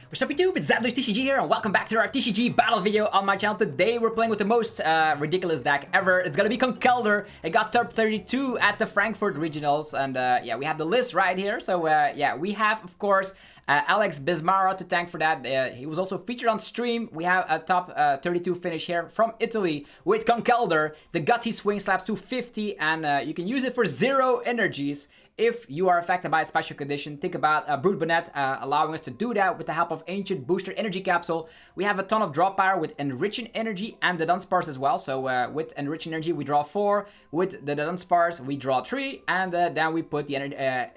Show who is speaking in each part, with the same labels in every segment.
Speaker 1: What's up YouTube, it's TCG here and welcome back to our TCG battle video on my channel. Today we're playing with the most ridiculous deck ever. It's gonna be Conkeldurr. It got top 32 at the Frankfurt regionals and yeah, we have the list right here. So yeah, we have of course Alex Bismara to thank for that. He was also featured on stream. We have a top 32 finish here from Italy with Conkeldurr. The Gutsy Swing slaps 250 and you can use it for 0 energies. If you are affected by a special condition, think about Bonnet allowing us to do that with the help of Ancient Booster Energy Capsule. We have a ton of draw power with Enriching Energy and the Dudunsparce as well. So with Enriching Energy, we draw 4. With the Dudunsparce, we draw 3. And then we put the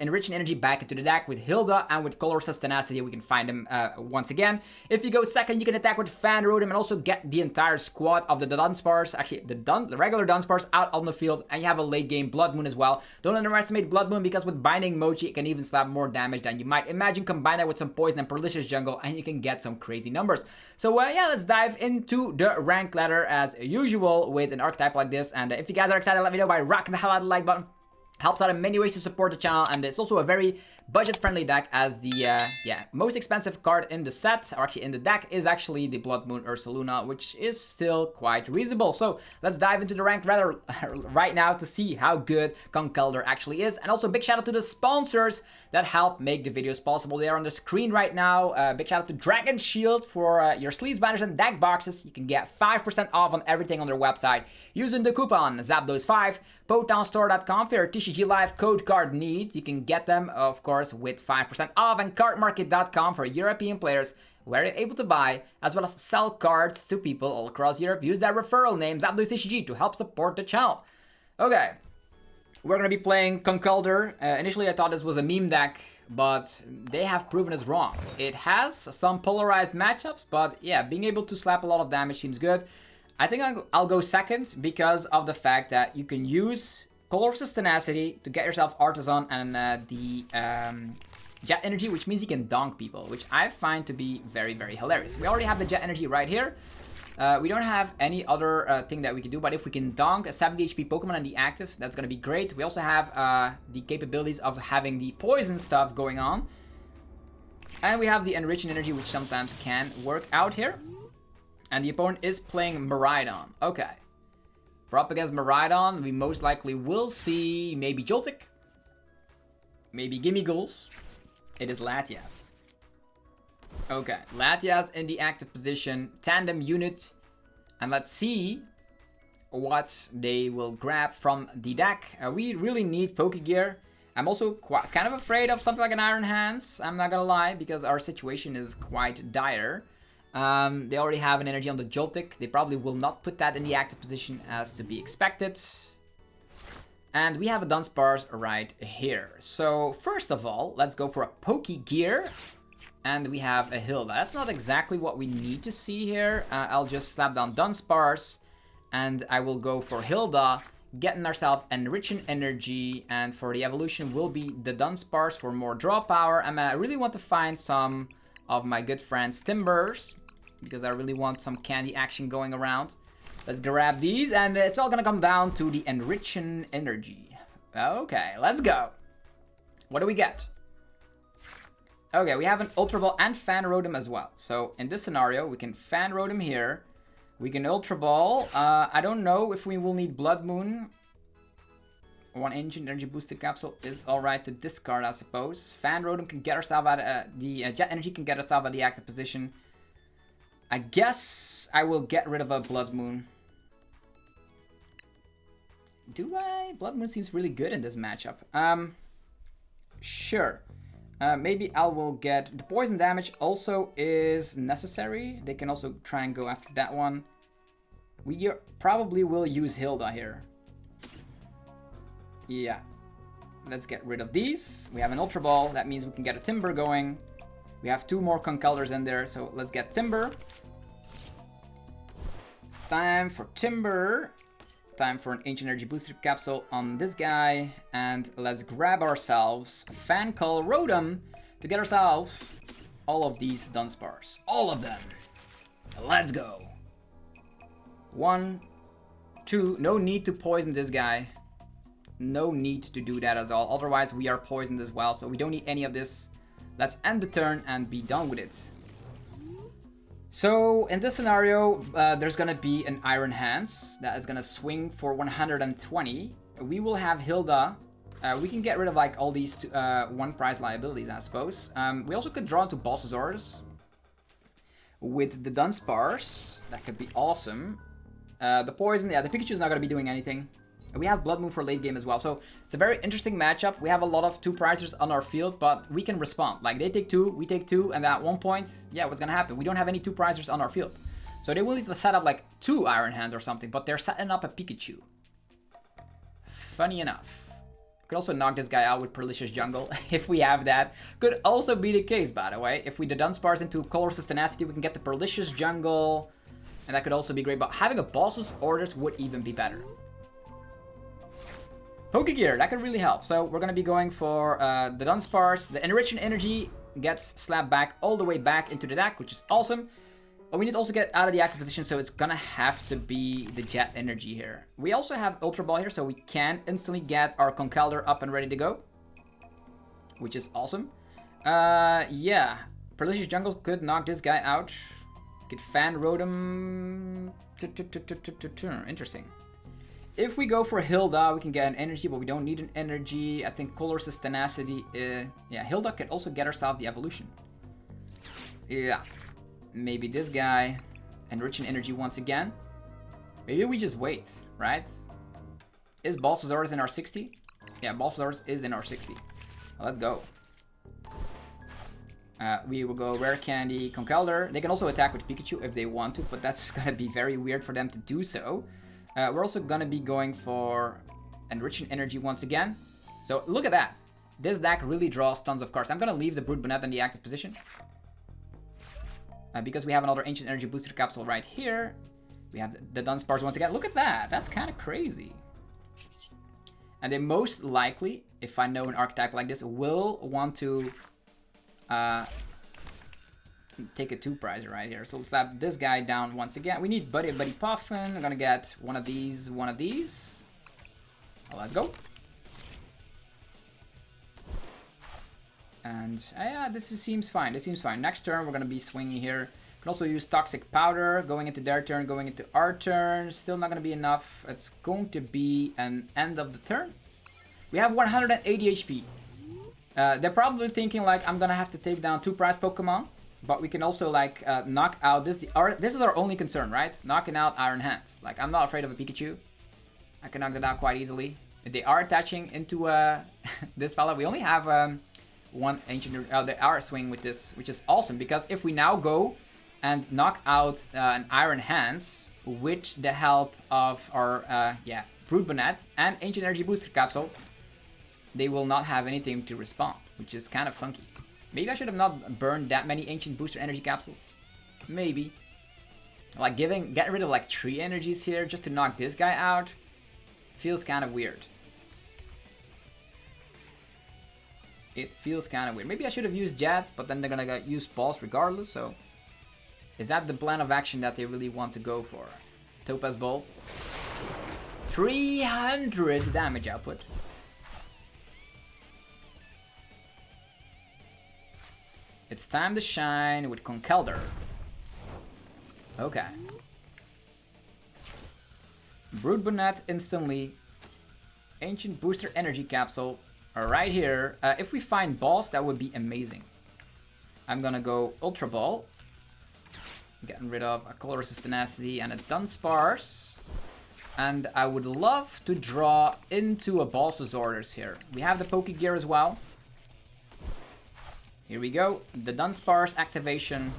Speaker 1: Enriching Energy back into the deck with Hilda and with Colorless Tenacity. We can find them once again. If you go second, you can attack with Fan Rotom and also get the entire squad of the Dudunsparce, actually the regular Dudunsparce out on the field. And you have a late game Blood Moon as well. Don't underestimate Blood Moon because with Binding Mochi, it can even slap more damage than you might imagine. Combine that with some Poison and Perlicious Jungle, and you can get some crazy numbers. So yeah, let's dive into the rank ladder as usual with an archetype like this. And if you guys are excited, let me know by rocking the hell out of the like button. Helps out in many ways to support the channel, and it's also a very budget-friendly deck as the yeah, most expensive card in the set, or actually in the deck, is actually the Blood Moon Ursaluna, which is still quite reasonable. So let's dive into the ranked ladder right now to see how good Conkeldurr actually is. And also big shout out to the sponsors that help make the videos possible. They are on the screen right now. Big shout out to Dragon Shield for your sleeves, banners, and deck boxes. You can get 5% off on everything on their website using the coupon ZAPTHOSE5. PotonStore.com for your TCG Live code card needs. You can get them, of course, with 5% off, and Cardmarket.com for European players where you're able to buy as well as sell cards to people all across Europe. Use that referral name ZAPTHOSE to help support the channel. Okay, we're gonna be playing Conkeldurr. Initially, I thought this was a meme deck, but they have proven us wrong. It has some polarized matchups, but yeah, being able to slap a lot of damage seems good. I think I'll go second because of the fact that you can use Colorless Tenacity to get yourself Artisan and the Jet Energy, which means you can donk people, which I find to be very, very hilarious. We already have the Jet Energy right here. We don't have any other thing that we can do, but if we can donk a 70 HP Pokemon and the active, that's going to be great. We also have the capabilities of having the poison stuff going on. And we have the Enriching Energy, which sometimes can work out here. And the opponent is playing Miraidon. Okay. For up against Miraidon, we most likely will see maybe Joltik. Maybe Gimmigholes. It is Latias. Okay. Latias in the active position. Tandem unit. And let's see what they will grab from the deck. We really need Pokegear. I'm also kind of afraid of something like an Iron Hands. I'm not gonna lie, because our situation is quite dire. They already have an energy on the Joltik. They probably will not put that in the active position as to be expected. And we have a Dudunsparce right here. So first of all, let's go for a Pokegear. And we have a Hilda. That's not exactly what we need to see here. I'll just slap down Dudunsparce. And I will go for Hilda, getting ourselves Enriching Energy. And for the evolution will be the Dudunsparce for more draw power. And I really want to find some of my good friends Timbers, because I really want some candy action going around. Let's grab these, and it's all gonna come down to the Enriching Energy. Okay, let's go. What do we get? Okay, we have an Ultra Ball and Fan Rotom as well. So in this scenario, we can Fan Rotom here. We can Ultra Ball. I don't know if we will need Blood Moon. One Ancient Energy Booster Capsule is alright to discard, I suppose. Fan Rotom can get ourselves out of the Jet Energy can get ourselves out of the active position. I guess I will get rid of a Blood Moon. Do I? Blood Moon seems really good in this matchup. Sure. Maybe I will get the poison damage also is necessary. They can also try and go after that one. We probably will use Hilda here. Yeah, let's get rid of these. We have an Ultra Ball. That means we can get a Timber going. We have 2 more Conkeldurrs in there, so let's get Timber. It's time for Timber. Time for an Ancient Energy Booster Capsule on this guy. And let's grab ourselves a Fan Rotom to get ourselves all of these Dudunsparce. All of them. Let's go. 1, 2. No need to poison this guy. No need to do that at all. Otherwise, we are poisoned as well. So we don't need any of this. Let's end the turn and be done with it. So in this scenario, there's gonna be an Iron Hands that is gonna swing for 120. We will have Hilda. We can get rid of like all these one prize liabilities, I suppose. We also could draw into Bossasaurus with the Dudunsparce. That could be awesome. The poison, yeah, the Pikachu is not gonna be doing anything. We have Blood Moon for late game as well, so it's a very interesting matchup. We have a lot of 2-prizers on our field, but we can respond. Like, they take 2, we take 2, and at one point, yeah, what's gonna happen? We don't have any 2-prizers on our field. So they will need to set up like 2 Iron Hands or something, but they're setting up a Pikachu. Funny enough. Could also knock this guy out with Perlicious Jungle, if we have that. Could also be the case, by the way. If we Dudunsparce into Colorless Tenacity, we can get the Perlicious Jungle, and that could also be great, but having a Boss's Orders would even be better. Pokegear, that could really help. So we're gonna be going for the Dudunsparce. The Enriching Energy gets slapped back all the way back into the deck, which is awesome. But we need to also get out of the active position, so it's gonna have to be the Jet Energy here. We also have Ultra Ball here, so we can instantly get our Conkeldurr up and ready to go, which is awesome. Yeah, Perlicious Jungle could knock this guy out. Get Fan Rotom. Interesting. If we go for Hilda, we can get an energy, but we don't need an energy. I think Colorless Tenacity. Yeah, Hilda could also get herself the evolution. Yeah. Maybe this guy. Enriching Energy once again. Maybe we just wait, right? Is Bossasaurus in our 60? Yeah, Bossasaurus is in our 60. Well, let's go. We will go Rare Candy, Conkeldurr. They can also attack with Pikachu if they want to, but that's gonna be very weird for them to do so. We're also gonna be going for Enriching Energy once again. So look at that. This deck really draws tons of cards. I'm gonna leave the Bonnet in the active position. Because we have another Ancient Energy Booster Capsule right here. We have the Dudunsparce once again. Look at that. That's kind of crazy. And they most likely, if I know an archetype like this, will want to take a 2-prizer right here. So let's slap this guy down once again. We need Buddy Puffin. I'm gonna get one of these, one of these. Well, let's go. And yeah, seems fine. This seems fine. Next turn, we're gonna be swinging here. Can also use Toxic Powder, going into their turn, going into our turn. Still not gonna be enough. It's going to be an end of the turn. We have 180 HP. They're probably thinking like, I'm gonna have to take down 2 prize Pokemon. But we can also like knock out this. This is our only concern, right? Knocking out Iron Hands. Like, I'm not afraid of a Pikachu. I can knock that out quite easily. If they are attaching into this fella, we only have one ancient. They are swinging with this, which is awesome because if we now go and knock out an Iron Hands with the help of our Bonnet and Ancient Energy Booster Capsule, they will not have anything to respond, which is kind of funky. Maybe I should have not burned that many Ancient Booster Energy Capsules. Maybe. Like getting rid of like 3 energies here just to knock this guy out feels kind of weird. It feels kind of weird. Maybe I should have used Jet, but then they're gonna use Balls regardless, so... Is that the plan of action that they really want to go for? Topaz Ball. 300 damage output. It's time to shine with Conkeldurr. Okay. Bonnet instantly. Ancient Booster Energy Capsule right here. If we find balls, that would be amazing. I'm gonna go Ultra Ball. Getting rid of a Colorless Tenacity and a Dudunsparce. And I would love to draw into a Boss's Orders here. We have the Pokegear as well. Here we go. The Dudunsparce activation.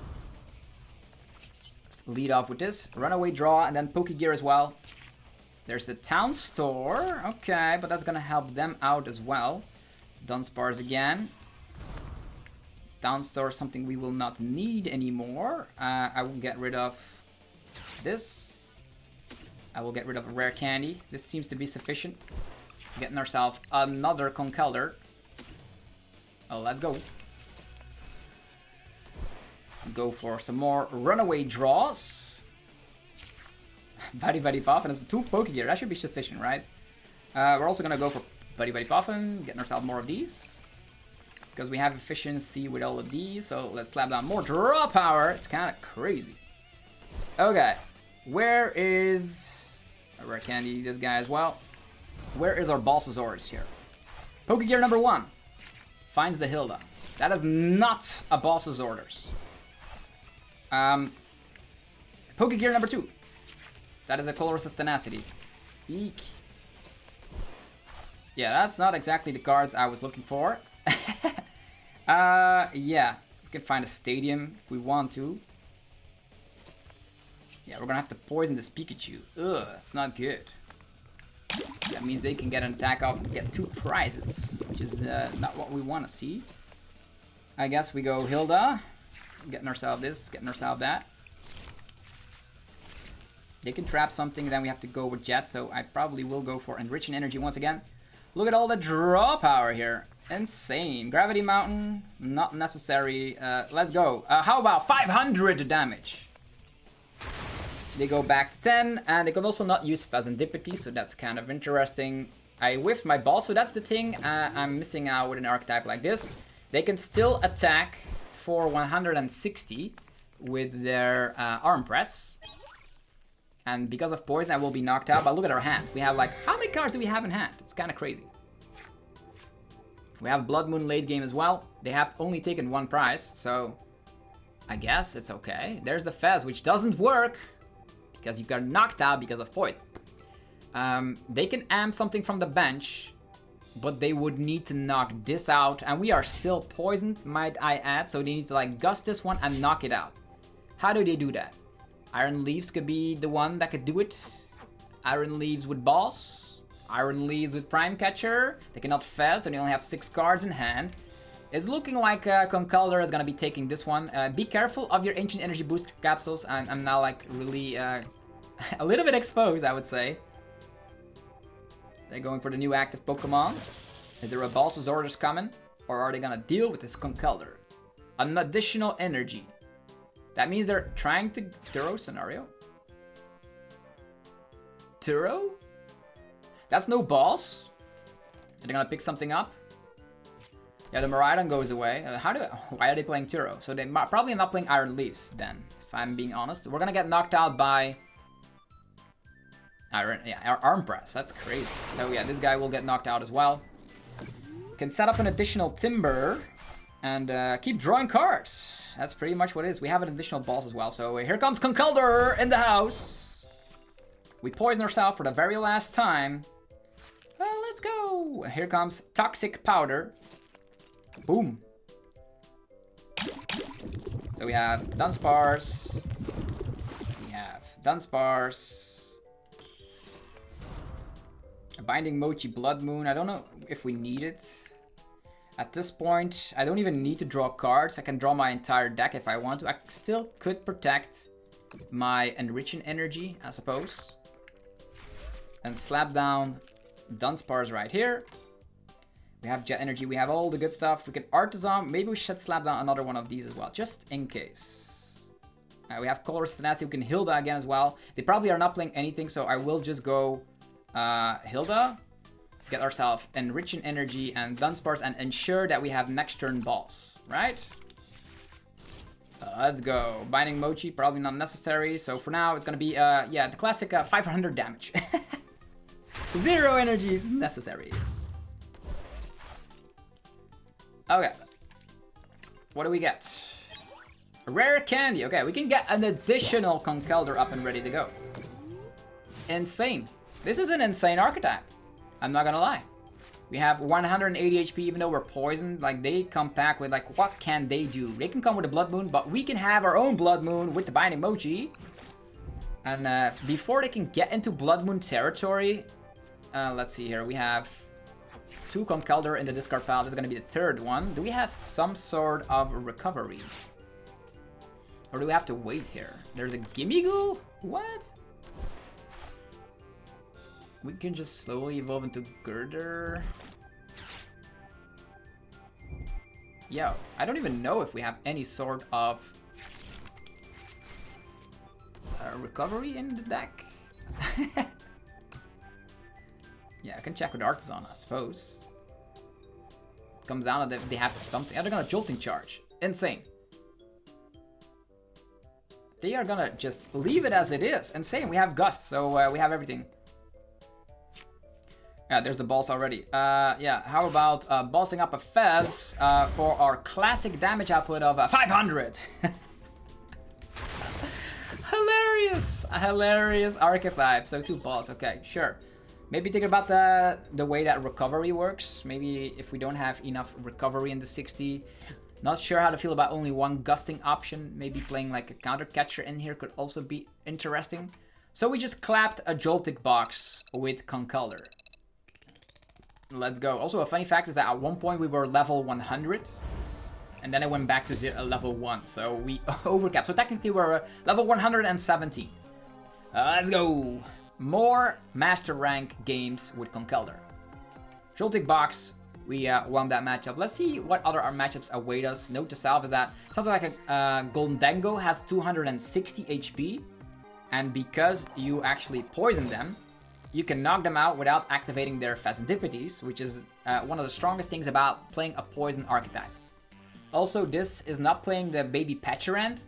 Speaker 1: Let's lead off with this. Runaway Draw and then Pokegear as well. There's the Town Store. Okay, but that's gonna help them out as well. Dudunsparce again. Town Store, something we will not need anymore. I will get rid of this. I will get rid of a Rare Candy. This seems to be sufficient. Getting ourselves another Conkeldurr. Oh, let's go. Go for some more Runaway Draws. Buddy Puffin and 2 Pokegear. That should be sufficient, right? We're also gonna go for Buddy Puffin, getting ourselves more of these. Because we have efficiency with all of these, so let's slap down more draw power. It's kind of crazy. Okay, where is... a rare candy, this guy as well. Where is our Balsasaurus here? Pokegear number 1 finds the Hilda. That is not a Balsasaurus. Pokegear number 2. That is a Colress's Tenacity. Eek. Yeah, that's not exactly the cards I was looking for. Yeah, we can find a stadium if we want to. Yeah, we're gonna have to poison this Pikachu. Ugh, that's not good. That means they can get an attack off and get 2 prizes, which is not what we want to see. I guess we go Hilda. Getting ourselves this, getting ourselves that. They can trap something, then we have to go with Jet, so I probably will go for Enriching Energy once again. Look at all the draw power here. Insane. Gravity Mountain, not necessary. Let's go. How about 500 damage? They go back to 10, and they can also not use Phasendipity, so that's kind of interesting. I whiffed my ball, so that's the thing I'm missing out with an archetype like this. They can still attack for 160 with their arm press. And because of poison, I will be knocked out. But look at our hand. We have like, how many cards do we have in hand? It's kind of crazy. We have Blood Moon late game as well. They have only taken 1 prize, so I guess it's okay. There's the Fez, which doesn't work because you got knocked out because of poison. They can amp something from the bench, but they would need to knock this out. And we are still poisoned, might I add. So they need to like gust this one and knock it out. How do they do that? Iron Leaves could be the one that could do it. Iron Leaves with Boss. Iron Leaves with Prime Catcher. They cannot Fez, and they only have 6 cards in hand. It's looking like Conkeldurr is gonna be taking this one. Be careful of your Ancient Energy Booster Capsules. I'm now like really a little bit exposed, I would say. They're going for the new active Pokemon. Is there a Balsasaurus coming? Or are they gonna deal with this Conkeldurr? An additional energy. That means they're trying to Turo scenario. Turo? That's no boss. Are they gonna pick something up? Yeah, the Miraidon goes away. Why are they playing Turo? So they're probably not playing Iron Leaves then, if I'm being honest. We're gonna get knocked out by Arm Press. That's crazy. So yeah, this guy will get knocked out as well. Can set up an additional Timber and keep drawing cards. That's pretty much what it is. We have an additional boss as well. So here comes Conkeldurr in the house. We poison ourselves for the very last time. Let's go. Here comes Toxic Powder. Boom. So we have Dudunsparce. We have Dudunsparce. A Binding Mochi Blood Moon. I don't know if we need it. At this point, I don't even need to draw cards. I can draw my entire deck if I want to. I still could protect my Enriching Energy, I suppose. And slap down Dudunsparce right here. We have Jet Energy, we have all the good stuff. We can Artisan. Maybe we should slap down another one of these as well, just in case. We have Colress's Tenacity. We can Hilda again as well. They probably are not playing anything, so I will just go Hilda. Get ourselves Enriching Energy and Dudunsparce and ensure that we have next turn boss, right? Let's go. Binding Mochi, probably not necessary. So for now, it's gonna be, yeah, the classic 500 damage. 0 energy is necessary. Okay. What do we get? A rare candy. Okay, we can get an additional Conkeldurr up and ready to go. Insane. This is an insane archetype. I'm not gonna lie. We have 180 HP even though we're poisoned. Like, they come back with, like, what can they do? They can come with a Blood Moon, but we can have our own Blood Moon with the Binding Mochi. And before they can get into Blood Moon territory, let's see here. We have 2 Conkeldurr in the discard pile. This is gonna be the 3rd one. Do we have some sort of recovery? Or do we have to wait here? There's a Gimmighoul? What? We can just slowly evolve into Girder. Yo, I don't even know if we have any sort of recovery in the deck. Yeah, I can check with Artisan, I suppose. Comes down to if they have something. Oh, they're gonna Jolting Charge. Insane. they are gonna just leave it as it is. And same, we have Gust, so we have everything. Yeah, there's the balls already. Yeah, how about bossing up a Fez for our classic damage output of 500? Hilarious! A hilarious archetype. So 2 balls, okay, sure. Maybe think about the way that recovery works. Maybe if we don't have enough recovery in the 60. Not sure how to feel about only 1 gusting option. Maybe playing like a counter catcher in here could also be interesting. So we just clapped a Joltik box with Conkeldurr. Let's go. Also, a funny fact is that at one point we were level 100. And then it went back to level 1. So we overcapped. So technically we're level 170. Let's go. More master rank games with Conkeldurr. Joltik box. We won that matchup. Let's see what other matchups await us. Note to self is that something like a Golden Dango has 260 HP. And because you actually poison them, you can knock them out without activating their Fazendipities, which is one of the strongest things about playing a poison archetype. Also, this is not playing the Baby Peturant.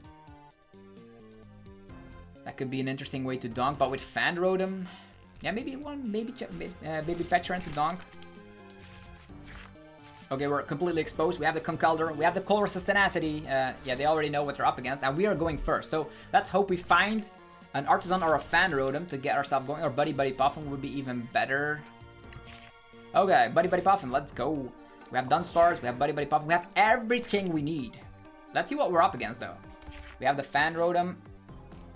Speaker 1: That could be an interesting way to donk, but with Fan Rotom, yeah, maybe one Baby Peturant to donk. Okay, we're completely exposed. We have the Conkeldurr, we have the Colress's Tenacity. Yeah, they already know what they're up against, and we are going first. So let's hope we find an Artisan or a Fan Rotom to get ourselves going. Or Buddy Puffin would be even better. Okay, Buddy Puffin, let's go. We have Dudunsparce, we have Buddy Puffin, we have everything we need. Let's see what we're up against though. We have the Fan Rotom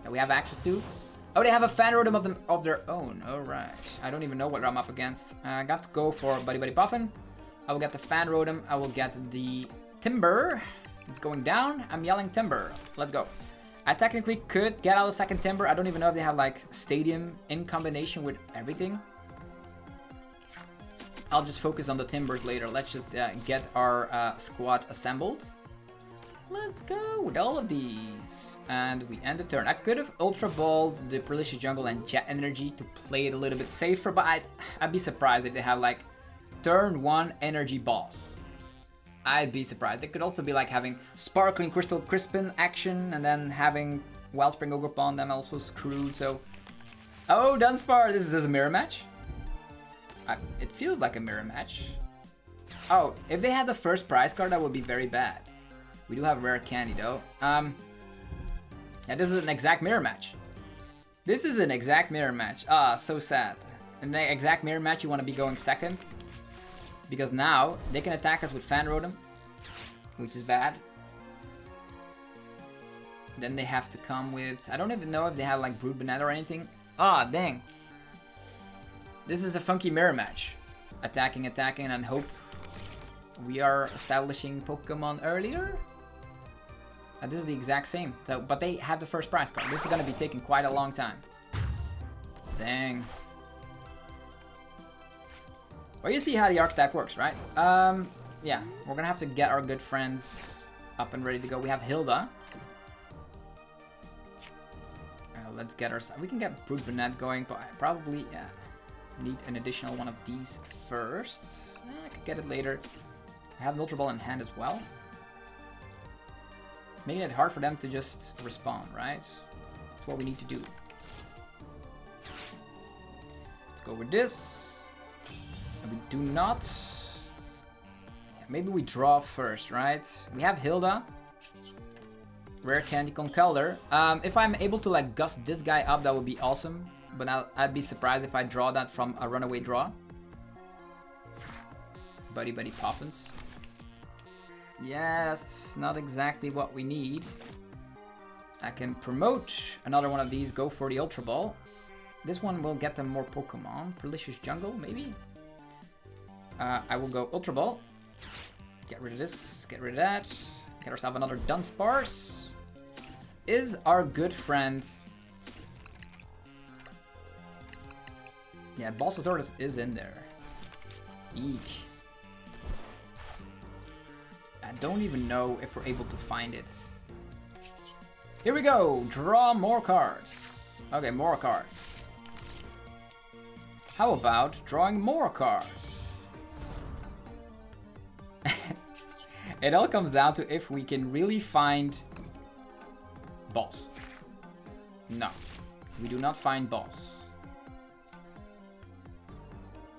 Speaker 1: that we have access to. Oh, they have a Fan Rotom of their own. Alright. I don't even know what I'm up against. I got to go for Buddy Puffin. I will get the Fan Rotom. I will get the Timber. It's going down. I'm yelling Timber. Let's go. I technically could get out a second Timber. I don't even know if they have like Stadium in combination with everything. I'll just focus on the Timbers later. Let's just get our squad assembled. Let's go with all of these. And we end the turn. I could have Ultra Balled the Perlicious Jungle and Jet Energy to play it a little bit safer, but I'd be surprised if they have like turn 1 energy balls. I'd be surprised. It could also be like having Sparkling Crystal Crispin action and then having Wellspring Ogre Pond. I'm also screwed, so... Oh, Dudunsparce! This is a mirror match? It feels like a mirror match. Oh, if they had the first prize card, that would be very bad. We do have rare candy though. Yeah, this is an exact mirror match. This is an exact mirror match. Ah, so sad. In the exact mirror match, you want to be going second. Because now, they can attack us with Fan Rotom, which is bad. Then they have to come with... I don't even know if they have like Brood Bonnet or anything. Ah, dang. This is a funky mirror match. Attacking, and hope we are establishing Pokemon earlier. This is the exact same. So, but they have the first prize card. This is going to be taking quite a long time. Dang. Well, you see how the archetype works, right? Yeah, we're going to have to get our good friends up and ready to go. We have Hilda. Let's get our... We can get Brood Bonnet going, but I probably... Yeah. Need an additional one of these first. I could get it later. I have an Ultra Ball in hand as well. Making it hard for them to just respawn, right? That's what we need to do. Let's go with this. And we do not... Yeah, maybe we draw first, right? We have Hilda. Rare Candy Conkeldurr. If I'm able to like gust this guy up, that would be awesome. But I'd be surprised if I draw that from a runaway draw. Buddy Puffins. Yeah, that's not exactly what we need. I can promote another one of these, go for the Ultra Ball. This one will get them more Pokemon. Perlicious Jungle, maybe? I will go Ultra Ball. Get rid of this, get rid of that. Get ourselves another Dudunsparce. Is our good friend... Yeah, Balsasaurus is in there. Eek. I don't even know if we're able to find it. Here we go! Draw more cards. Okay, more cards. How about drawing more cards? It all comes down to if we can really find balls. No. We do not find boss.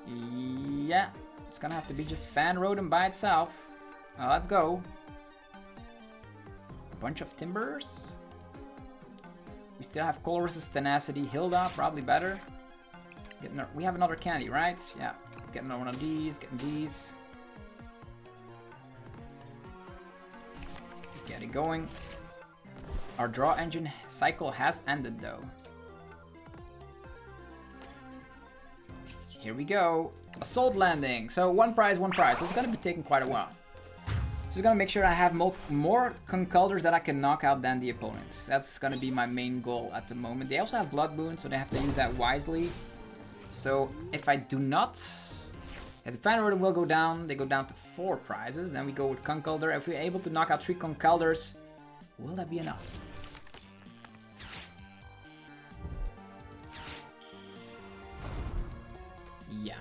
Speaker 1: Yeah. It's gonna have to be just Fan Rotom by itself. Let's go. A bunch of Timbers. We still have Colress's Tenacity. Hilda, probably better. We have another candy, right? Yeah. Get another one of these, getting these. Get it going. Our draw engine cycle has ended though. Here we go. Assault landing. So one prize, one prize. So it's gonna be taking quite a while. Just gonna make sure I have more Conkeldurrs that I can knock out than the opponent. That's gonna be my main goal at the moment. They also have Blood Boon, so they have to use that wisely. So if I do not, as the Fan Rotom will go down, they go down to 4 prizes. Then we go with Conkeldurr. If we're able to knock out 3 Conkeldurrs, will that be enough? Yeah.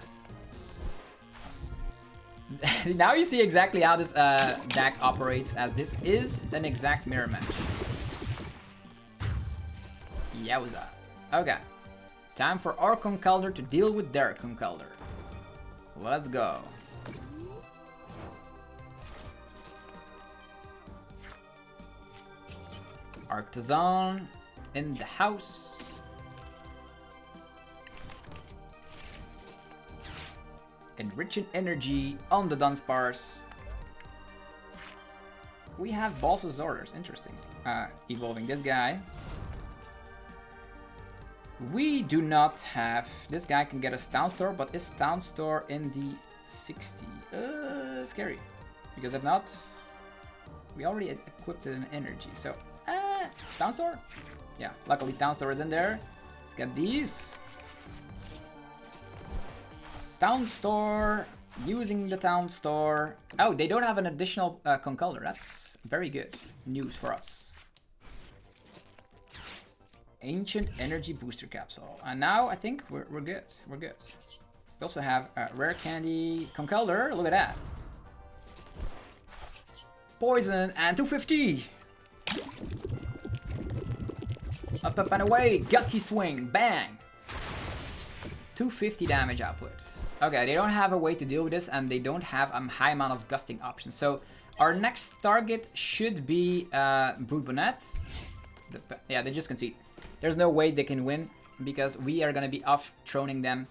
Speaker 1: Now you see exactly how this deck operates, as this is an exact mirror match. Yowza. Okay. Time for our Conkeldurr to deal with their Conkeldurr. Let's go. Artisan in the house. Enriching Energy on the Dudunsparce. We have Boss's Orders, interesting. Evolving this guy. We do not have... This guy can get a Town Store, but is Town Store in the 60? Scary. Because if not, we already equipped an energy, so... Town Store? Yeah, luckily Town Store is in there. Let's get these. Town Store, using the Town Store. Oh, they don't have an additional Conkeldurr. That's very good news for us. Ancient Energy Booster Capsule. And now I think we're good. We're good. We also have Rare Candy Conkeldurr. Look at that. Poison and 250. Up, up, and away. Gutty Swing. Bang. 250 damage output. Okay, they don't have a way to deal with this, and they don't have a high amount of gusting options. So our next target should be Bonnet. Yeah, they just concede. There's no way they can win, because we are going to be off-throning them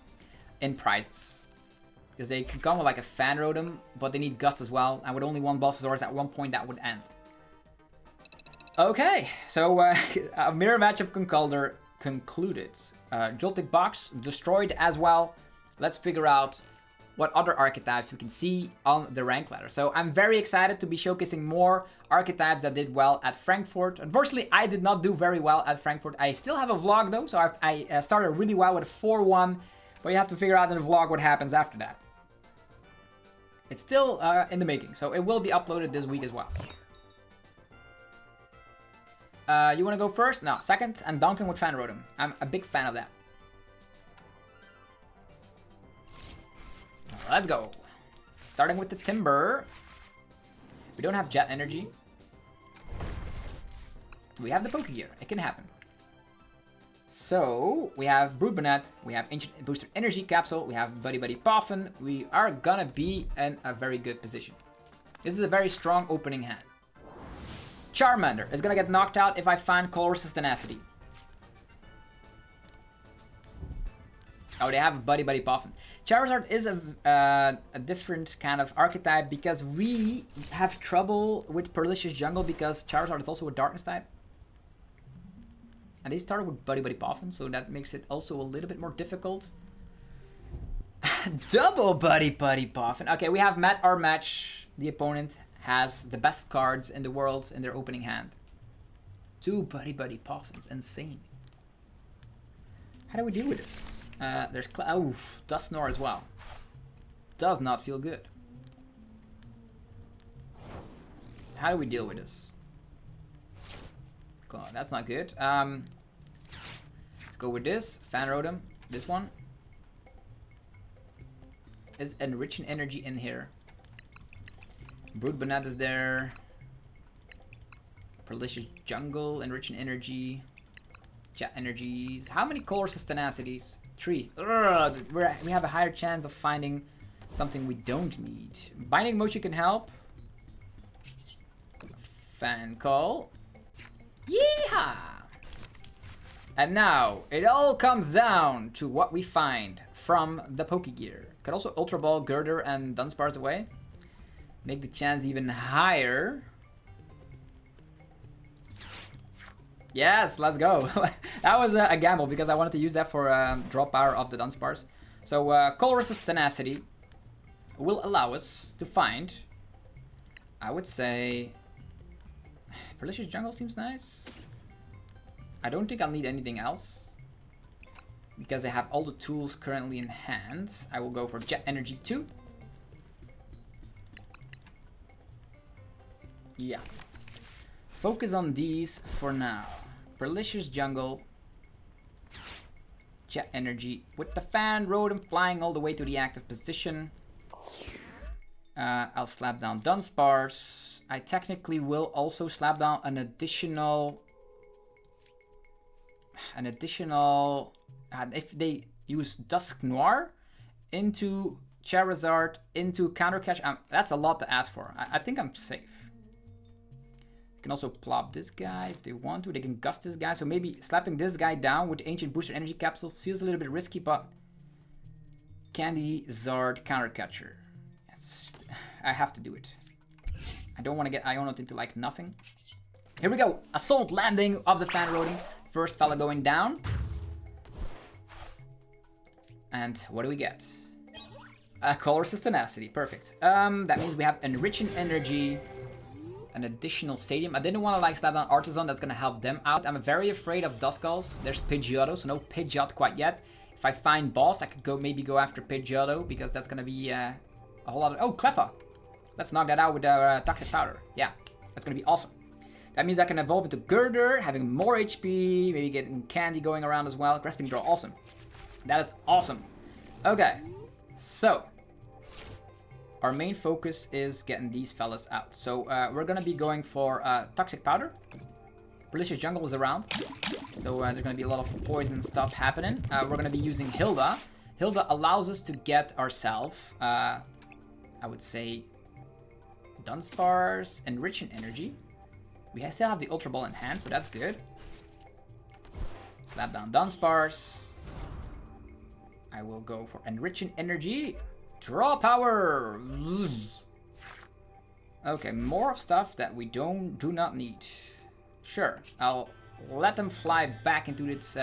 Speaker 1: in prizes. Because they can come with like a Fan Rotom, but they need Gust as well. And with only one Boss's Orders, at one point that would end. Okay, so a mirror match of Conkeldurr concluded. Joltik Box destroyed as well. Let's figure out what other archetypes we can see on the rank ladder. So I'm very excited to be showcasing more archetypes that did well at Frankfurt. Unfortunately, I did not do very well at Frankfurt. I still have a vlog though, so I started really well with a 4-1, but you have to figure out in the vlog what happens after that. It's still in the making, so it will be uploaded this week as well. You want to go first? No, second, and Duncan with Fan Rotom. I'm a big fan of that. Let's go. Starting with the Timber. We don't have Jet Energy. We have the Pokegear. It can happen. So, we have Bonnet. We have Ancient Booster Energy Capsule. We have Buddy Buddy Poffin. We are gonna be in a very good position. This is a very strong opening hand. Charmander is gonna get knocked out if I find Colress's Tenacity. Oh, they have Buddy Buddy Poffin. Charizard is a different kind of archetype because we have trouble with Perlicious Jungle because Charizard is also a Darkness type. And they started with Buddy Buddy Poffin, so that makes it also a little bit more difficult. Double Buddy Buddy Poffin. Okay, we have met our match. The opponent has the best cards in the world in their opening hand. 2 Buddy Buddy Poffins. Insane. How do we deal with this? There's Dusknoir as well. Does not feel good. How do we deal with this? God, that's not good. Let's go with this. Fan Rotom. This one. Is Enriching Energy in here? Bonnet is there. Perlicious Jungle. Enriching Energy. Jet Energies. How many colorless tenacities? 3. Ugh, we have a higher chance of finding something we don't need. Binding Motion can help. Fan Call. Yeehaw! And now, it all comes down to what we find from the Pokegear. Could also Ultra Ball, Girder, and Dunsparce away. Make the chance even higher. Yes, let's go. That was a gamble because I wanted to use that for draw power of the Dunsparce. So, Colress's Tenacity will allow us to find, I would say, Perlicious Jungle seems nice. I don't think I'll need anything else because I have all the tools currently in hand. I will go for Jet Energy 2. Yeah. Focus on these for now. Perlicious Jungle. Jet Energy with the Fan Rotom flying all the way to the active position. I'll slap down Dunsparce. I technically will also slap down an additional... if they use Dusk Noir into Charizard, into Counter Catch, that's a lot to ask for. I think I'm safe. You can also plop this guy if they want to. They can gust this guy. So maybe slapping this guy down with the Ancient Booster Energy Capsule feels a little bit risky, but Charizard Counter Catcher. I have to do it. I don't want to get Iono into like nothing. Here we go. Assault landing of the Fan Rotom. First fella going down. And what do we get? A Colress's Tenacity. Perfect. That means we have Enriching Energy. An additional Stadium. I didn't want to like slap down Artisan. That's going to help them out. I'm very afraid of Duskulls. There's Pidgeotto. So no Pidgeot quite yet. If I find Boss, I could maybe go after Pidgeotto. Because that's going to be a whole lot of... Oh, Cleffa. Let's knock that out with Toxic Powder. Yeah. That's going to be awesome. That means I can evolve into Girder, having more HP, maybe getting Candy going around as well. Grasping Draw, awesome. That is awesome. Okay, so our main focus is getting these fellas out. So we're gonna be going for Toxic Powder. Perlicious Jungle is around, so there's gonna be a lot of poison stuff happening. We're gonna be using Hilda. Hilda allows us to get ourselves, I would say, Dunsparce, Enriching Energy. We still have the Ultra Ball in hand, so that's good. Slap down Dunsparce. I will go for Enriching Energy. Draw power! Okay, more of stuff that we do not need. Sure, I'll let them fly back into its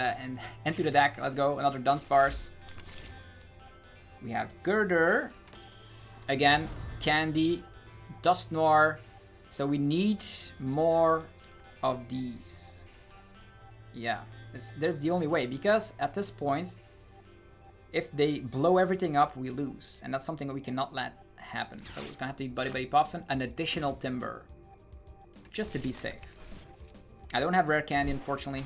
Speaker 1: into the deck. Let's go, another Dunsparce. We have Girder. Again, Candy, Dust Noir. So we need more of these. Yeah, there's the only way, because at this point, if they blow everything up, we lose. And that's something that we cannot let happen. So it's gonna have to be Buddy Buddy Puffin, an additional Timber. Just to be safe. I don't have Rare Candy, unfortunately.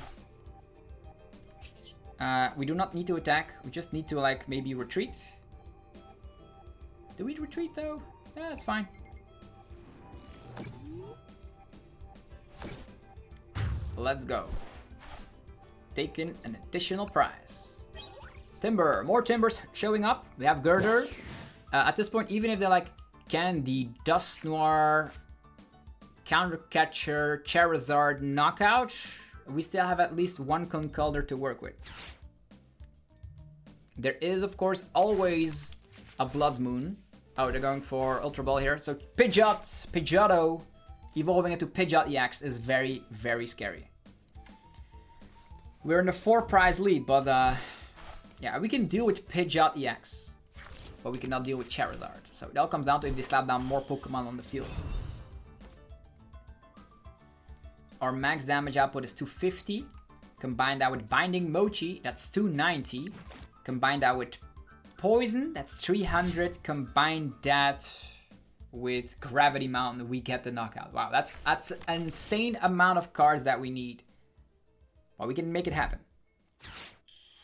Speaker 1: We do not need to attack. We just need to, like, maybe retreat. Do we retreat, though? Yeah, that's fine. Let's go. Taking an additional prize. Timber. More Timbers showing up. We have Girder. At this point, even if they're like Candy, Dust Noir, Counter Catcher, Charizard, Knockout, we still have at least one Conkeldurr to work with. There is, of course, always a Blood Moon. Oh, they're going for Ultra Ball here. So Pidgeotto, evolving into Pidgeot EX is very, very scary. We're in the 4 prize lead, but yeah, we can deal with Pidgeot EX, but we cannot deal with Charizard. So it all comes down to if they slap down more Pokemon on the field. Our max damage output is 250. Combine that with Binding Mochi, that's 290. Combine that with Poison, that's 300. Combine that with Gravity Mountain, we get the knockout. Wow, that's an insane amount of cards that we need. But we can make it happen.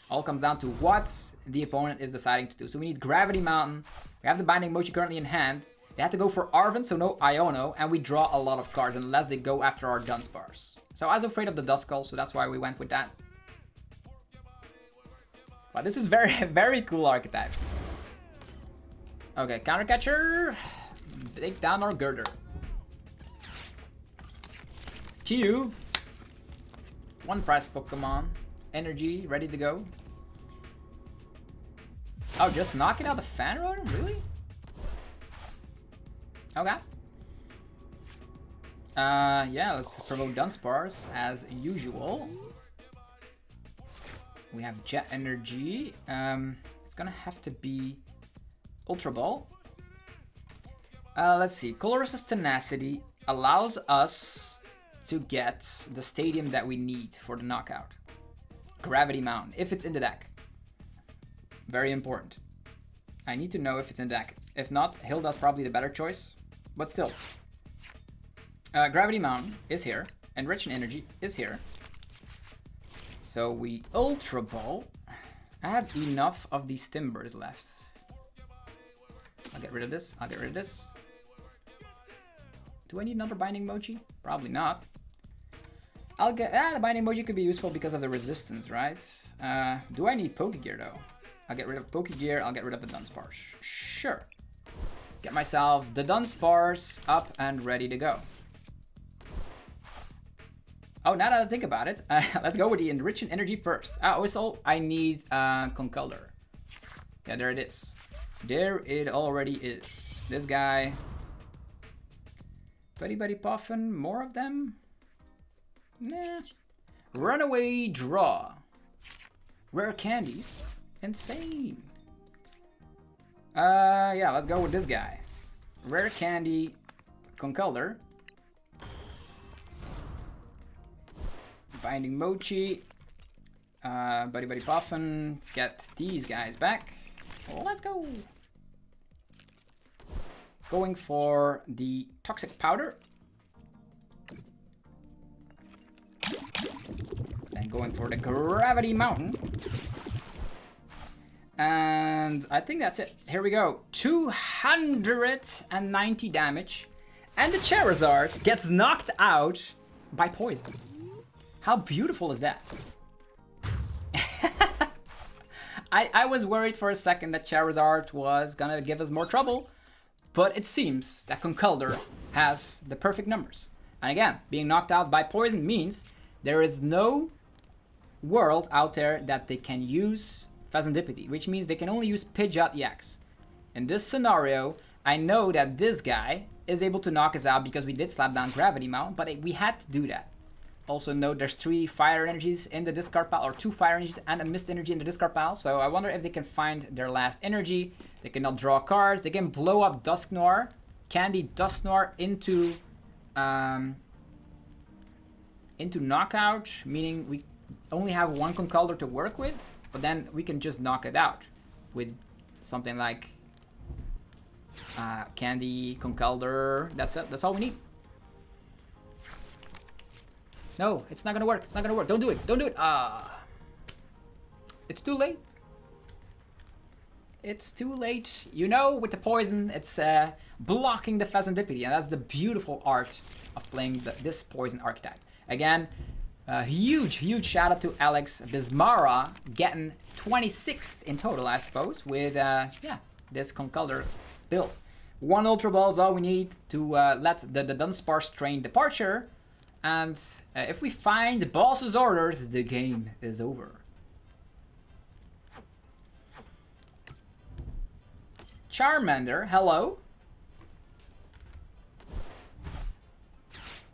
Speaker 1: All comes down to what the opponent is deciding to do. So we need Gravity Mountain. We have the Binding Mochi currently in hand. They have to go for Arven, so no Iono, and we draw a lot of cards unless they go after our Dunsparce. So I was afraid of the Duskull, so that's why we went with that. Wow, this is very, very cool archetype. Okay, counter catcher. Take down our girder. Chiyu. One prize Pokemon. Energy, ready to go. Oh, just knocking out the Fan Rotom? Really? Okay. Yeah, let's promote Dudunsparce as usual. We have Jet Energy. It's gonna have to be Ultra Ball. Let's see. Colossus Tenacity allows us to get the stadium that we need for the knockout. Gravity Mountain, if it's in the deck. Very important. I need to know if it's in the deck. If not, Hilda's probably the better choice. But still. Gravity Mountain is here. Enriching Energy is here. So we Ultra Ball. I have enough of these Timbers left. I'll get rid of this. I'll get rid of this. Do I need another Binding Mochi? Probably not. I'll get... the Binding Mochi could be useful because of the resistance, right? Do I need Pokegear though? I'll get rid of Pokegear. I'll get rid of the Dudunsparce. Sure. Get myself the Dudunsparce up and ready to go. Oh, now that I think about it, let's go with the Enriching Energy first. Also, I need Conkeldurr. Yeah, there it is. There it already is. This guy. Buddy Puffin, more of them? Nah. Runaway Draw. Rare Candies. Insane. Yeah, let's go with this guy. Rare Candy, Conkeldurr. Binding Mochi. Buddy Puffin. Get these guys back. Oh, let's go. Going for the Toxic Powder. And going for the Gravity Mountain. And I think that's it. Here we go. 290 damage. And the Charizard gets knocked out by poison. How beautiful is that? I was worried for a second that Charizard was gonna give us more trouble. But it seems that Conkeldurr has the perfect numbers. And again, being knocked out by poison means there is no world out there that they can use Phasandipity, which means they can only use Pidgeot EX. In this scenario, I know that this guy is able to knock us out because we did slap down Gravity Mount, but we had to do that. Also note there's 3 Fire Energies in the discard pile, or 2 Fire Energies and a Mist Energy in the discard pile. So I wonder if they can find their last energy. They cannot draw cards. They can blow up Dusknoir, Candy Dusknoir into knockout, meaning we only have one Conkeldurr to work with, but then we can just knock it out with something like Candy, Conkeldurr. That's it. That's all we need. No, it's not gonna work. It's not gonna work. Don't do it. Don't do it. It's too late. It's too late. You know, with the poison, it's blocking the Phasandipity, and that's the beautiful art of playing this poison archetype. Again, huge shout out to Alex Bismara, getting 26th in total, I suppose, with yeah, this Conkeldurr build. 1 Ultra Ball is all we need to let the Dudunsparce train departure. And if we find the boss's orders, the game is over. Charmander, hello.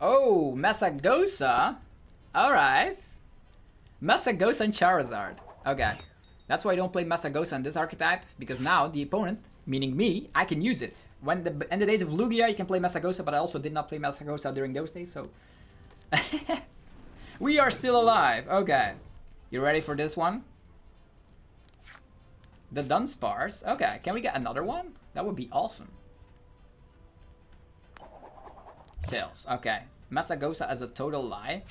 Speaker 1: Oh, Mesagosa. Alright. Mesagosa and Charizard. Okay. That's why I don't play Mesagosa in this archetype, because now the opponent, meaning me, I can use it. When in the days of Lugia, you can play Mesagosa, but I also did not play Mesagosa during those days, so... We are still alive. Okay. You ready for this one? The Dudunsparce. Okay, can we get another one? That would be awesome. Tails. Okay. Mesagosa as a total lie.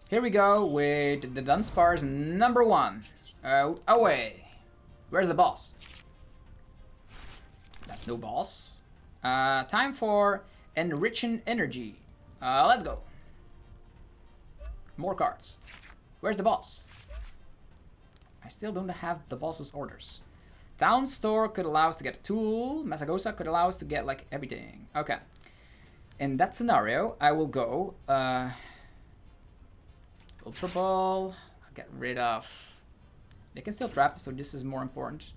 Speaker 1: Here we go with the Dudunsparce number 1. Away. Where's the boss? That's no boss. Time for Enriching Energy. Let's go. More cards. Where's the boss? I still don't have the boss's orders. Town Store could allow us to get a tool. Masagosa could allow us to get like everything. Okay. In that scenario, I will go Ultra Ball. I'll get rid of. They can still trap, so this is more important.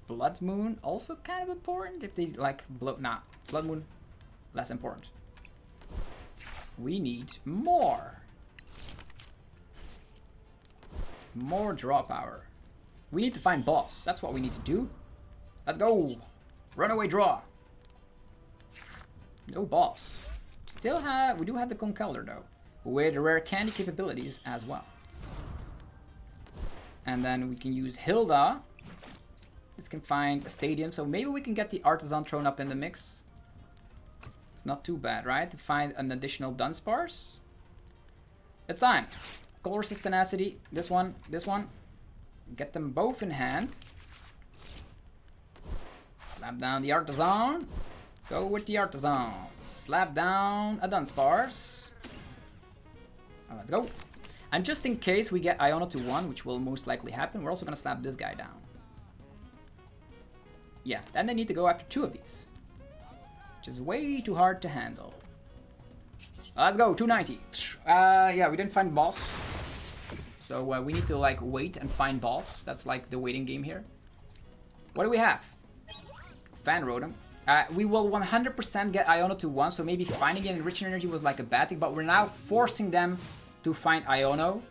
Speaker 1: Blood Moon also kind of important if they like blow. Nah, Blood Moon less important. We need more draw power. We need to find boss. That's what we need to do. Let's go. Runaway draw. No boss. Still have, we do have the Conkeldurr though, with rare candy capabilities as well. And then we can use Hilda. This can find a stadium, so maybe we can get the Artisan thrown up in the mix. It's not too bad, right? To find an additional Dudunsparce. It's time. Colorless Tenacity. This one. Get them both in hand. Slap down the Artisan. Go with the Artisan. Slap down a Dudunsparce. Oh, let's go. And just in case we get Iono to 1, which will most likely happen, we're also going to slap this guy down. Yeah, then they need to go after 2 of these. Which is way too hard to handle. Let's go, 290. Yeah, we didn't find boss. So we need to like wait and find boss. That's like the waiting game here. What do we have? Fan Rotom. We will 100% get Iono to 1, so maybe finding an Enriching Energy was like a bad thing, but we're now forcing them to find Iono.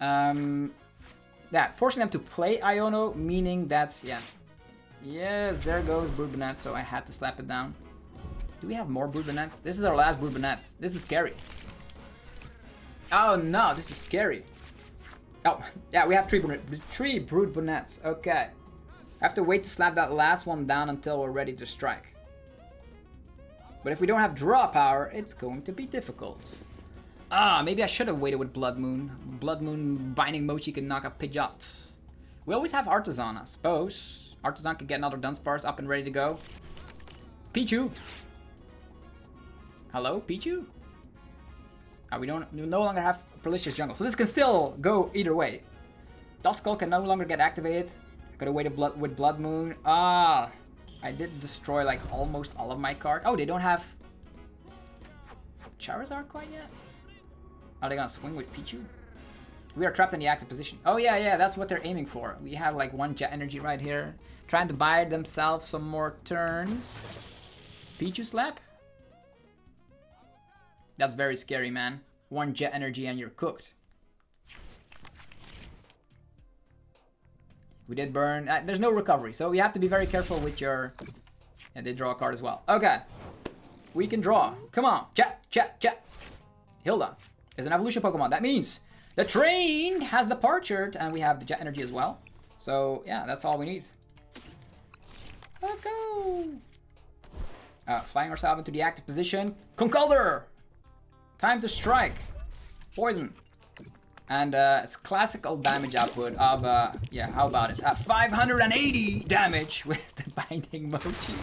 Speaker 1: Yeah, forcing them to play Iono, meaning that, yeah. Yes, there goes Bonnet, so I had to slap it down. Do we have more Bonnets? This is our last Bonnet. This is scary. Oh no, this is scary. Oh, yeah, we have 3 Brood Bonnets. Okay. I have to wait to slap that last one down until we're ready to strike. But if we don't have draw power, it's going to be difficult. Ah, maybe I should have waited with Blood Moon. Blood Moon Binding Mochi can knock a Pidgeot. We always have Artisan, I suppose. Artisan could get another Dudunsparce up and ready to go. Pichu! Hello, Pichu? We no longer have Prolicious Jungle, so this can still go either way. Duskull can no longer get activated. I could have waited with Blood Moon. Ah, I did destroy like almost all of my cards. Oh, they don't have Charizard quite yet? Are they gonna swing with Pichu? We are trapped in the active position. Oh yeah, that's what they're aiming for. We have like 1 Jet Energy right here. Trying to buy themselves some more turns. Pichu slap? That's very scary, man. 1 Jet Energy and you're cooked. We did burn. There's no recovery, so you have to be very careful with your... And they draw a card as well. Okay. We can draw. Come on. Jet. Hilda is an evolution Pokemon. That means the train has departed, and we have the Jet Energy as well. So, yeah, that's all we need. Let's go. Flying ourselves into the active position. Conkeldurr! Time to strike. Poison. And it's classical damage output of, yeah, how about it? 580 damage with the Binding Mochi.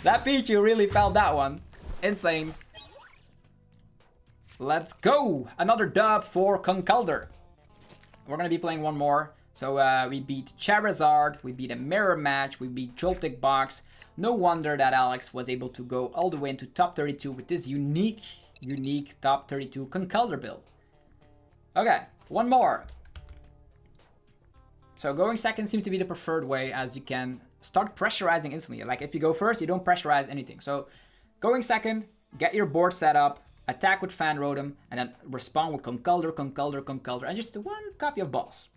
Speaker 1: That Pichu really felt that one. Insane. Let's go! Another dub for Conkeldurr. We're gonna be playing one more. So we beat Charizard, we beat a mirror match, we beat Joltik Box. No wonder that Alex was able to go all the way into top 32 with this unique top 32 Conkeldurr build. Okay, one more. So going second seems to be the preferred way, as you can start pressurizing instantly. Like if you go first, you don't pressurize anything. So going second, get your board set up, attack with Fan Rotom, and then respond with Conkeldurr, and just 1 copy of boss.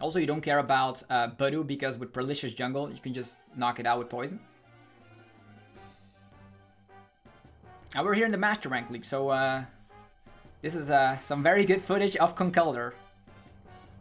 Speaker 1: Also, you don't care about Budu, because with Prolicious Jungle, you can just knock it out with poison. And we're here in the Master Rank League, so this is some very good footage of Conkeldurr.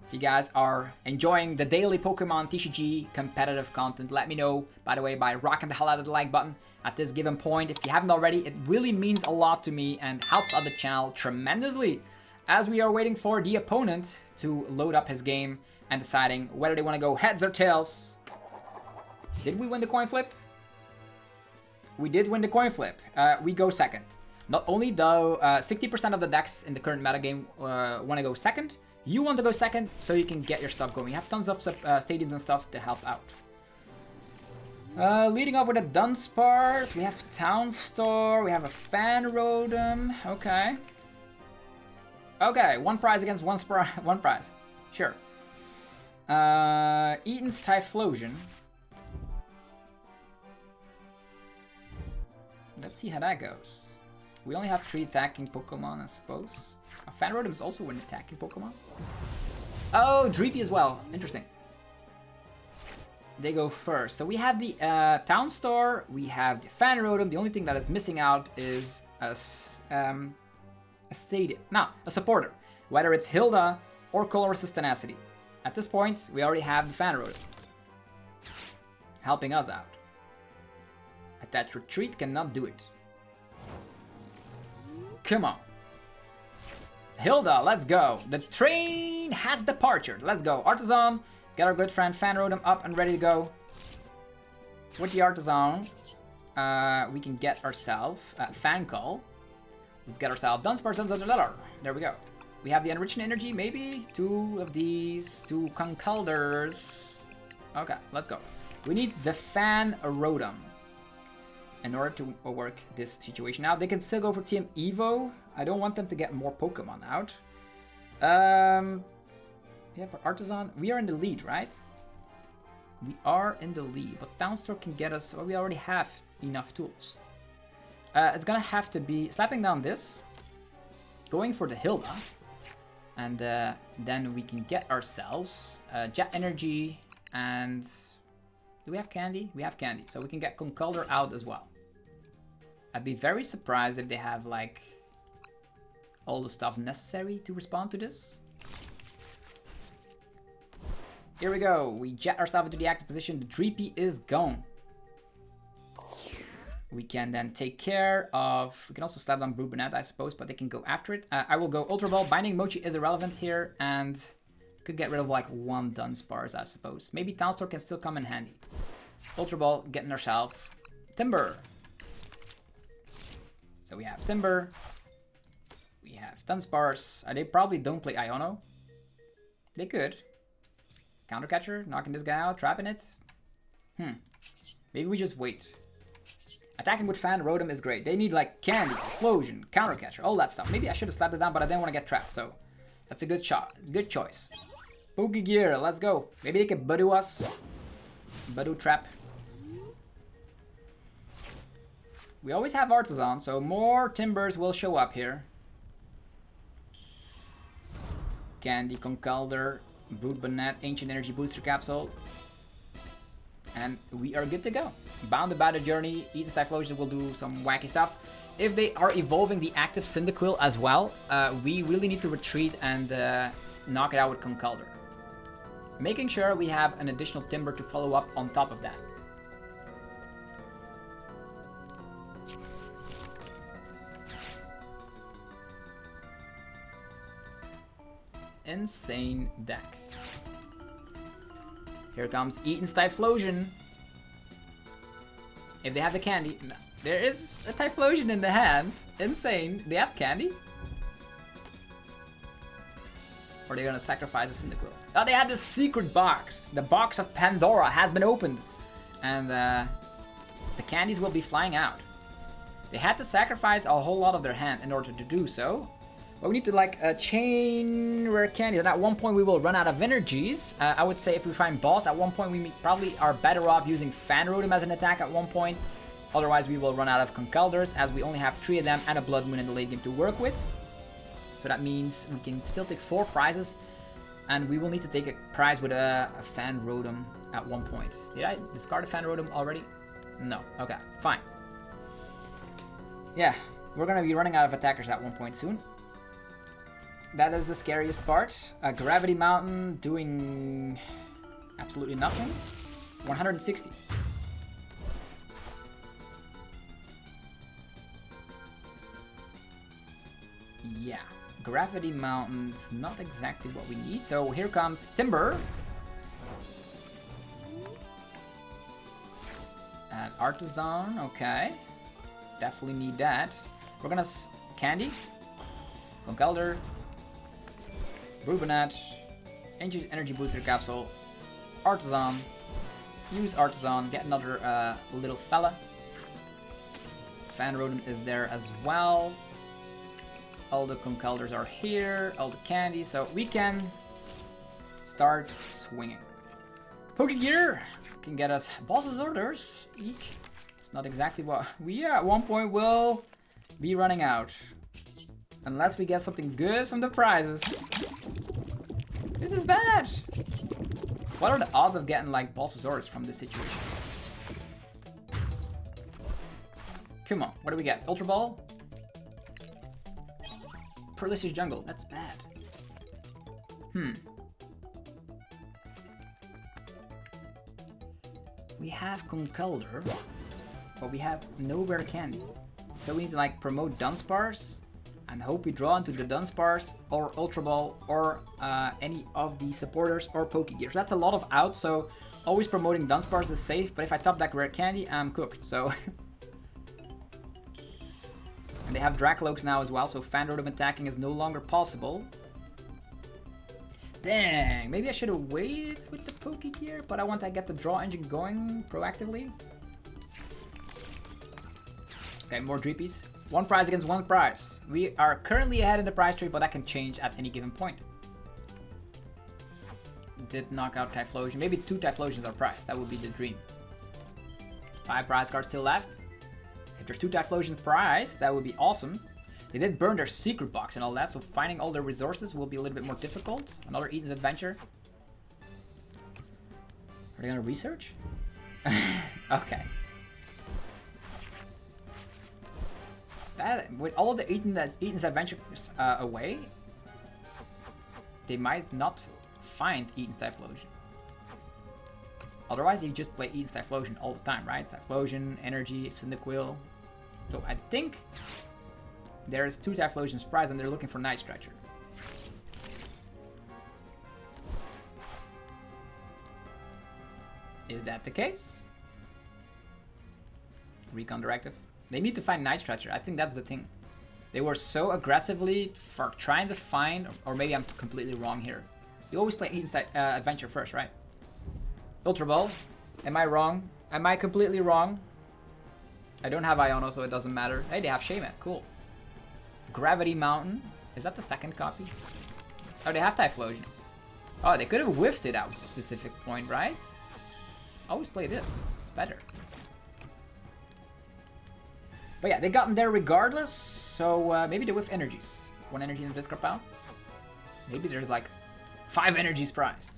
Speaker 1: If you guys are enjoying the daily Pokemon TCG competitive content, let me know, by the way, by rocking the hell out of the like button at this given point. If you haven't already, it really means a lot to me and helps out the channel tremendously, as we are waiting for the opponent to load up his game and deciding whether they want to go heads or tails. Did we win the coin flip? We did win the coin flip. We go second. Not only though, 60% of the decks in the current metagame want to go second. You want to go second so you can get your stuff going. You have tons of stadiums and stuff to help out. Leading up with a Dudunsparce, we have Town Store, we have a Fan Rotom. Okay. Okay, one prize against one prize. Sure. Eaton's Typhlosion. Let's see how that goes. We only have 3 attacking Pokemon, I suppose. Fan Rotom is also an attacking Pokemon. Oh, Dreepy as well. Interesting. They go first. So we have the Town Store, we have the Fan Rotom. The only thing that is missing out is a supporter. Whether it's Hilda or Colorless Tenacity. At this point, we already have the Fan Rotom helping us out. Attached Retreat cannot do it. Come on. Hilda, let's go. The train has departed. Let's go. Artisan, get our good friend Fan Rotom up and ready to go. With the Artisan, we can get ourselves Fan Call. Let's get ourselves Dudunsparce. There we go. We have the Enriching Energy, maybe 2 of these, 2 Conkeldurrs. Okay, let's go. We need the Fan Rotom in order to work this situation out. They can still go for Team Evo. I don't want them to get more Pokemon out. Yeah, but Artisan, we are in the lead, right? We are in the lead, but Town Store can get us, well, we already have enough tools. It's gonna have to be slapping down this, going for the Hilda, and then we can get ourselves Jet Energy, and do we have Candy? We have Candy, so we can get Conkeldurr out as well. I'd be very surprised if they have like all the stuff necessary to respond to this. Here we go. We jet ourselves into the active position. The Dreepy is gone. We can then take care of... We can also slap down Bonnet, I suppose, but they can go after it. I will go Ultra Ball. Binding Mochi is irrelevant here, and could get rid of like 1 Dudunsparce, I suppose. Maybe Town Store can still come in handy. Ultra Ball, getting ourselves Timber. So we have Timber. We have Dudunsparce. They probably don't play Iono. They could. Counter Catcher, knocking this guy out, trapping it. Maybe we just wait. Attacking with Fan Rotom is great. They need like Candy, Typhlosion, Counter Catcher, all that stuff. Maybe I should have slapped it down, but I didn't want to get trapped, so that's a good shot. Good choice. Pokegear, let's go. Maybe they can Budu us. Budu trap. We always have Artisan, so more Timbers will show up here. Candy, Conkeldurr, Bonnet, Ancient Energy Booster Capsule. And we are good to go. Bounded by the journey, Eaton's Typhlosion will do some wacky stuff. If they are evolving the active Cyndaquil as well, we really need to retreat and knock it out with Conkeldurr. Making sure we have an additional Timber to follow up on top of that. Insane deck. Here comes Eaton's Typhlosion. If they have the Candy... No, there is a Typhlosion in the hand. Insane. They have Candy? Or are they gonna sacrifice a Cyndaquil? Oh, they had the secret box. The box of Pandora has been opened. And the candies will be flying out. They had to sacrifice a whole lot of their hand in order to do so. But we need to like chain rare candy. And at one point we will run out of energies. I would say if we find boss, at one point we probably are better off using Fan Rotom as an attack at one point. Otherwise we will run out of Conkeldurrs, as we only have 3 of them and a Blood Moon in the late game to work with. So that means we can still take 4 prizes. And we will need to take a prize with a Fan Rotom at one point. Did I discard a Fan Rotom already? No. Okay, fine. Yeah, we're gonna be running out of attackers at one point soon. That is the scariest part. Gravity Mountain doing absolutely nothing. 160. Yeah, Gravity Mountain's not exactly what we need. So here comes Timber. And Artisan, okay. Definitely need that. We're gonna Candy, Conkeldurr, Bonnet, Ancient Energy Booster Capsule, Artisan, use Artisan, get another little fella. Fan Rotom is there as well. All the Conkeldurrs are here, all the candy, so we can start swinging. Pokegear can get us boss's orders each. It's not exactly what we at one point will be running out. Unless we get something good from the prizes. This is bad. What are the odds of getting like boss's orders from this situation? Come on, what do we get? Ultra Ball? Perlicious Jungle, that's bad. We have Conkeldurr, but we have no rare candy. So we need to like promote Dudunsparce and hope we draw into the Dudunsparce or Ultra Ball or any of the supporters or Pokegears. That's a lot of outs, so always promoting Dudunsparce is safe, but if I top deck rare candy, I'm cooked, so... And they have Dracloaks now as well, so Fan Rotom attacking is no longer possible. Dang, maybe I should have waited with the Pokegear, but I want to get the draw engine going proactively. Okay, more Dreepies. One prize against one prize. We are currently ahead in the prize tree, but that can change at any given point. Did knock out Typhlosion. Maybe 2 Typhlosions are prized. That would be the dream. 5 prize cards still left. If there's 2 Typhlosions prized, that would be awesome. They did burn their secret box and all that, so finding all their resources will be a little bit more difficult. Another Eden's Adventure. Are they gonna research? Okay. That, with all of the Eden's Adventures away, they might not find Eden's Typhlosion. Otherwise, you just play Eden's Typhlosion all the time, right? Typhlosion, Energy, Cyndaquil. So I think there's 2 Typhlosions prized and they're looking for Night Stretcher. Is that the case? Recon Directive. They need to find Night Stretcher. I think that's the thing. They were so aggressively for trying to find, or maybe I'm completely wrong here. You always play Eden's Adventure first, right? Ultra Ball. Am I wrong? Am I completely wrong? I don't have Iono, so it doesn't matter. Hey, they have Shaman. Cool. Gravity Mountain. Is that the second copy? Oh, they have Typhlosion. Oh, they could have whiffed it out at a specific point, right? Always play this. It's better. But yeah, they got in there regardless, so maybe they whiff energies. 1 energy in the discard pile. Maybe there's like 5 energies prized.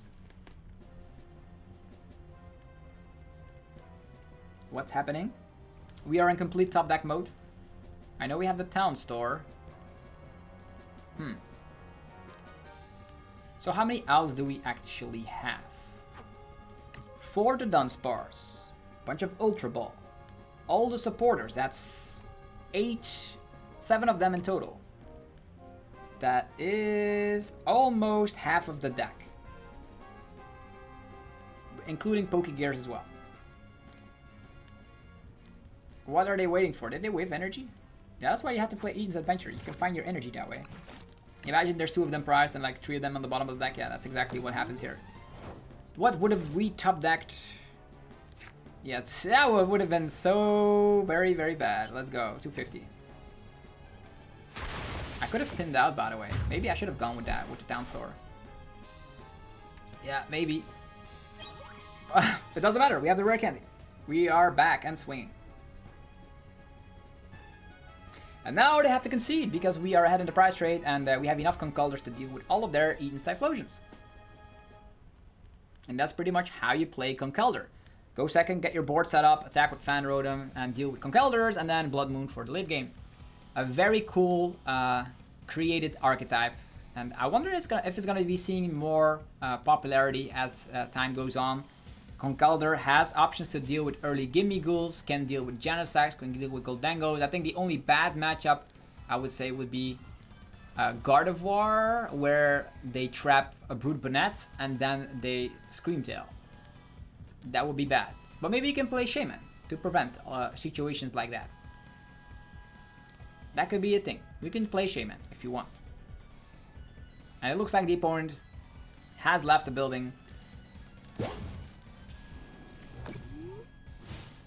Speaker 1: What's happening? We are in complete top deck mode. I know we have the town store. So how many owls do we actually have? 4 Dudunsparce, bunch of Ultra Ball, all the supporters, that's 7 of them in total. That is almost half of the deck, including Pokegears as well. What are they waiting for? Did they wave energy? Yeah, that's why you have to play Eden's Adventure. You can find your energy that way. Imagine there's 2 of them prized and like 3 of them on the bottom of the deck. Yeah, that's exactly what happens here. What would have we top decked? Yeah, that would have been so very, very bad. Let's go, 250. I could have thinned out, by the way. Maybe I should have gone with that, with the town store. Yeah, maybe. It doesn't matter, we have the rare candy. We are back and swinging. And now they have to concede because we are ahead in the prize trade and we have enough Conkeldurrs to deal with all of their Eden's Typhlosions. And that's pretty much how you play Conkeldurr. Go second, get your board set up, attack with Fan Rotom, and deal with Conkeldurrs, and then Blood Moon for the late game. A very cool created archetype, and I wonder if it's gonna be seeing more popularity as time goes on. Conkeldurr has options to deal with early Gimme Ghouls, can deal with Genesects, can deal with Goldengos. I think the only bad matchup I would say would be Gardevoir, where they trap a Brute Bonnet and then they Screamtail. That would be bad. But maybe you can play Shaman to prevent situations like that. that could be a thing. We can play Shaman if you want. And it looks like the opponent has left the building.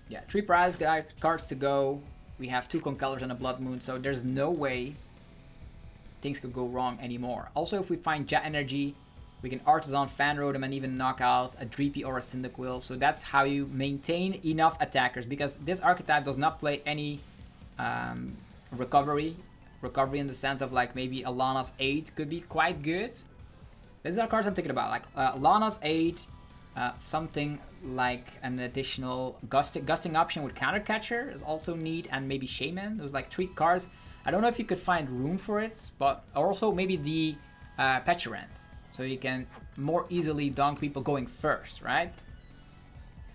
Speaker 1: Yeah, 3 prize cards to go. We have 2 Conkeldurrs and a Blood Moon, so there's no way things could go wrong anymore. Also, if we find Jet Energy, we can Artisan, Fan Rotom, and even knock out a Dreepy or a Cyndaquil. So that's how you maintain enough attackers, because this archetype does not play any recovery. Recovery in the sense of like maybe Alana's 8 could be quite good. These are cards I'm thinking about, like Alana's 8, something like an additional gusting option with Counter Catcher is also neat, and maybe Shaman. There's like 3 cards. I don't know if you could find room for it, but also maybe the Peturant, so you can more easily dunk people going first, right?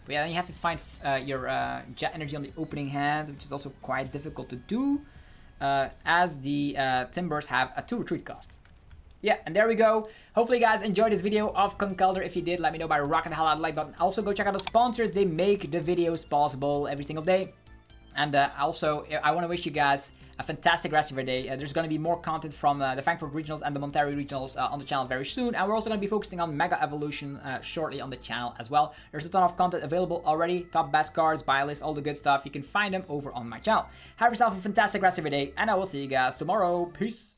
Speaker 1: But yeah, then you have to find your Jet Energy on the opening hand, which is also quite difficult to do, as the Timbers have a 2 retreat cost. Yeah, and there we go. Hopefully you guys enjoyed this video of Conkeldurr. If you did, let me know by rocking the hell out of the like button. Also, go check out the sponsors. They make the videos possible every single day. And also, I want to wish you guys a fantastic rest of your day. There's going to be more content from the Frankfurt Regionals and the Monterrey Regionals on the channel very soon. And we're also going to be focusing on Mega Evolution shortly on the channel as well. There's a ton of content available already. Top best cards, buy list, all the good stuff. You can find them over on my channel. Have yourself a fantastic rest of your day, and I will see you guys tomorrow. Peace.